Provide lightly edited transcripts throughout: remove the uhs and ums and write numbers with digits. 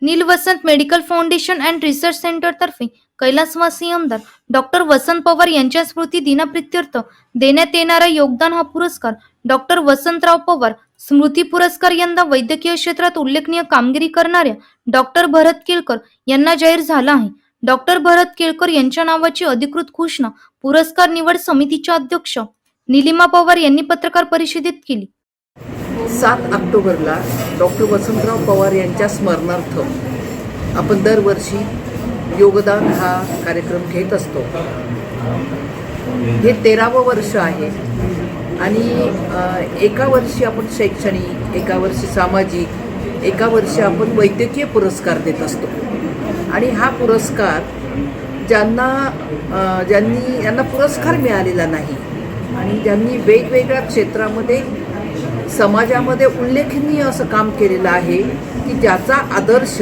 Neel Vasant medical foundation and research centre तर्फे कैलासवासी आमदार डॉक्टर वसंत पवार यांच्या स्मृती दिनाप्रित्यर्थ देण्यात येणारा योगदान हा पुरस्कार डॉक्टर वसंतराव पवार स्मृती पुरस्कार यंदा वैद्यकीय क्षेत्रात उल्लेखनीय कामगिरी करणाऱ्या डॉक्टर भरत केळकर यांना जाहीर झाला आहे। डॉक्टर भरत केळकर यांच्या नावाची अधिकृत घोषणा पुरस्कार निवड समितीच्या अध्यक्ष निलिमा पवार यांनी पत्रकार परिषदेत केली। 7 ऑक्टोबरला डॉक्टर वसंतराव पवार यांच्या स्मरणार्थ आपण दरवर्षी योगदान हा कार्यक्रम घेत असतो। हे 13वं वर्ष आहे आणि एका वर्षी आपण शैक्षणिक, एका वर्षी सामाजिक, एका वर्षी आपण वैद्यकीय पुरस्कार देत असतो। आणि हा पुरस्कार ज्यांना पुरस्कार मिळालेला नाही आणि ज्यांनी वेगवेगळ्या क्षेत्रामध्ये समाजामध्ये उल्लेखनीय असं काम केलेलं आहे की ज्याचा आदर्श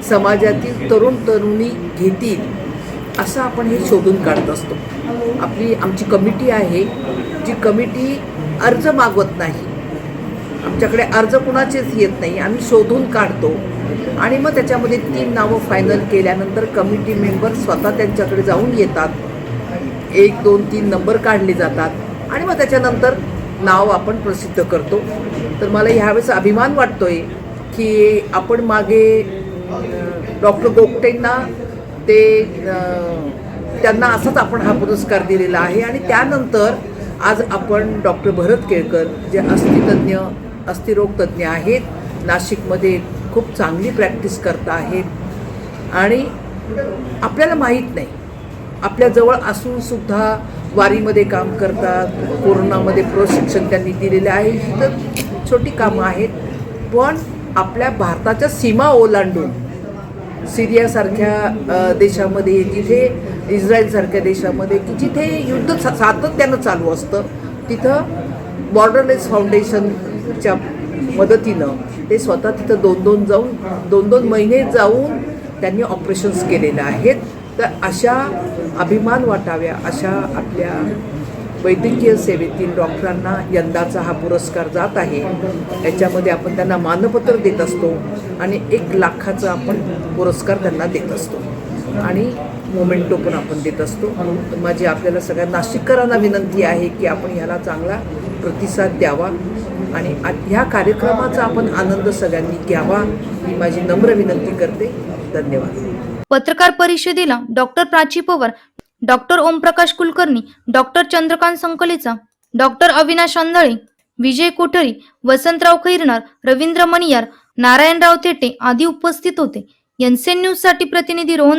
समाजातील तरुण तरुणी घेतील असं आपण हे शोधून काढत असतो। आमची कमिटी आहे, जी कमिटी अर्ज मागवत नाही, आमच्याकडे अर्ज कुणाचेच येत नाही, आम्ही शोधून काढतो आणि मग त्याच्यामध्ये 3 नावं फायनल केल्यानंतर कमिटी मेंबर स्वतः त्यांच्याकडे जाऊन येतात, 1, 2, 3 नंबर काढले जातात आणि मग त्याच्यानंतर नाव आपण प्रसिद्ध करतो। तर मला ह्यावेळेस अभिमान वाटतोय की आपण मागे डॉक्टर गोगटेंना त्यांना असाच आपण हा पुरस्कार दिलेला आहे आणि त्यानंतर आज आपण डॉक्टर भरत केळकर जे अस्थिरोग तज्ज्ञ आहेत, नाशिकमध्ये खूप चांगली प्रॅक्टिस करत आहेत आणि आपल्याला माहीत नाही, आपल्याजवळ असूनसुद्धा वारीमध्ये काम करतात, कोरोनामध्ये प्रशिक्षण त्यांनी दिलेले आहे। ही तर छोटी कामं आहेत, पण आपल्या भारताच्या सीमा ओलांडून सिरियासारख्या देशामध्ये, जिथे इस्रायलसारख्या देशामध्ये की जिथे युद्ध सातत्यानं चालू असतं, तिथं बॉर्डरलेस फाउंडेशनच्या मदतीनं ते स्वतः तिथं 2-2 महिने जाऊन त्यांनी ऑपरेशन्स केलेले आहेत। तर अशा अभिमान वाटाव्या अशा आपल्या वैद्यकीय सेवेतील डॉक्टरांना यंदाचा हा पुरस्कार जात आहे। याच्यामध्ये आपण त्यांना मानपत्र देत असतो आणि 1 लाखाचा आपण पुरस्कार त्यांना देत असतो आणि मोमेंटो पण आपण देत असतो। तर माझी आपल्याला सगळ्या नाशिककरांना विनंती आहे की आपण ह्याला चांगला प्रतिसाद द्यावा आणि ह्या कार्यक्रमाचा आपण आनंद सगळ्यांनी घ्यावा ही माझी नम्र विनंती करते। धन्यवाद। पत्रकार परिषदेला doctor Prachi Pawar, doctor Omprakash Kulkarni, doctor Chandrakant Sanklecha, doctor Avinash Andhale, Vijay Kothari, Vasantrao Khairnar, Ravindra Maniyar, Narayanrao Thete आदी उपस्थित होते। एनसीएन न्यूज साठी प्रतिनिधी रोहन